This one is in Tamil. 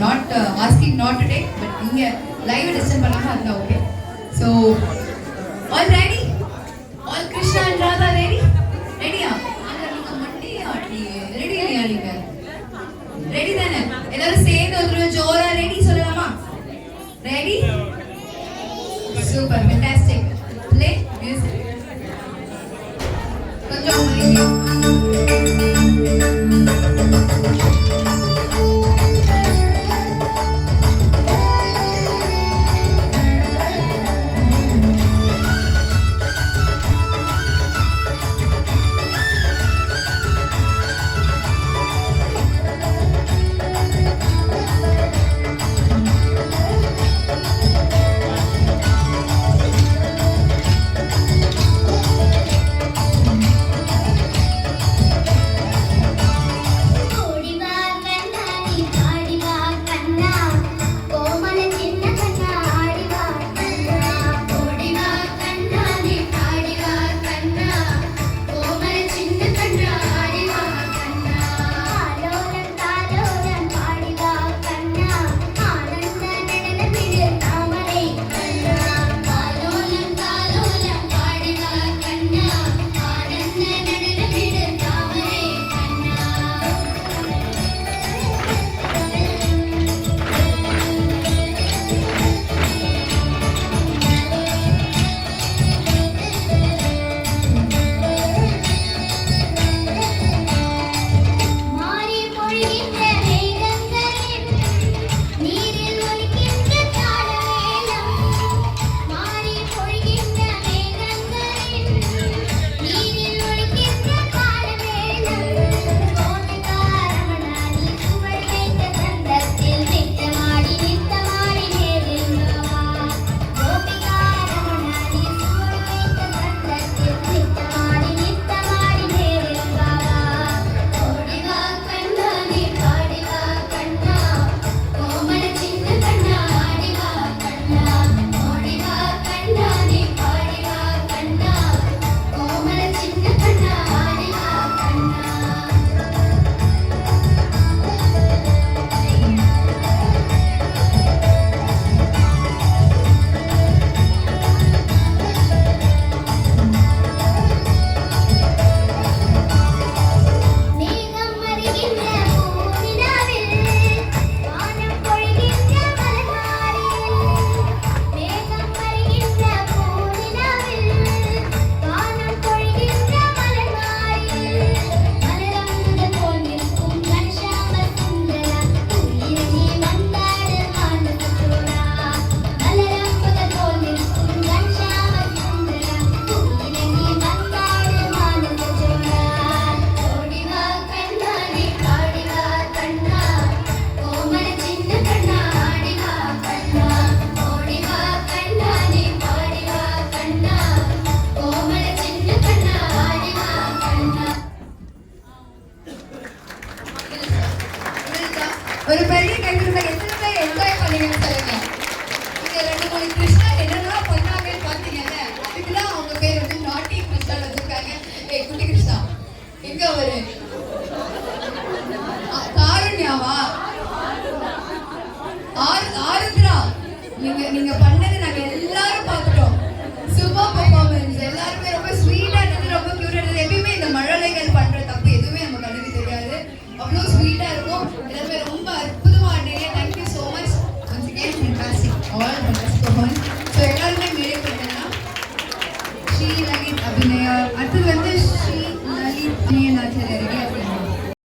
not asking not to take, but நீங்க லைவ் டிஸ்டன் பண்ணாம இருந்தா okay. So all ready? All Krishna and Radha ready? ரெடியா? அங்க நீங்க மண்டி ஆட்டி ரெடி இல்லையா நீங்க? ரெடி தானே? எல்லாரும் சேர்ந்து ஒரு ஜோரா ரெடி சொல்லலாமா? Ready? Super, fantastic. Play music. கொஞ்சம் ஒரு பெரிய கைவிடுங்க. எத்தனை பேர் என்ஜாய் பண்ணீங்கன்னு சொல்லுங்க. இங்க 2-3 கிருஷ்ணா என்னெல்லாம் பண்ணாங்கன்னு பார்த்தீங்கல்ல, அதுக்குதான் அவங்க பேர் வந்து நாட்டி கிருஷ்ணா வச்சிருக்காங்க. குட்டி கிருஷ்ணா எங்க ஒரு காருண்யாவா ஆருத்ரா, நீங்க பண்ணது நாங்க எல்லாரும் பார்த்துட்டோம். Super performance. எல்லாருமே ரொம்ப ஸ்வீட்டா இருந்தது, ரொம்ப கியூட்டா இருந்தது. எப்பயுமே இந்த மழலைகள் பண்ற தப்பு எதுவுமே நம்ம கண்ணுக்கு தெரியாது. அவ்வளோ ஸ்வீட்டா இருக்கும். எல்லாருமே ரொம்ப அற்புதமா ஆடுறீங்க. Thank you so much. Once again fantastic. All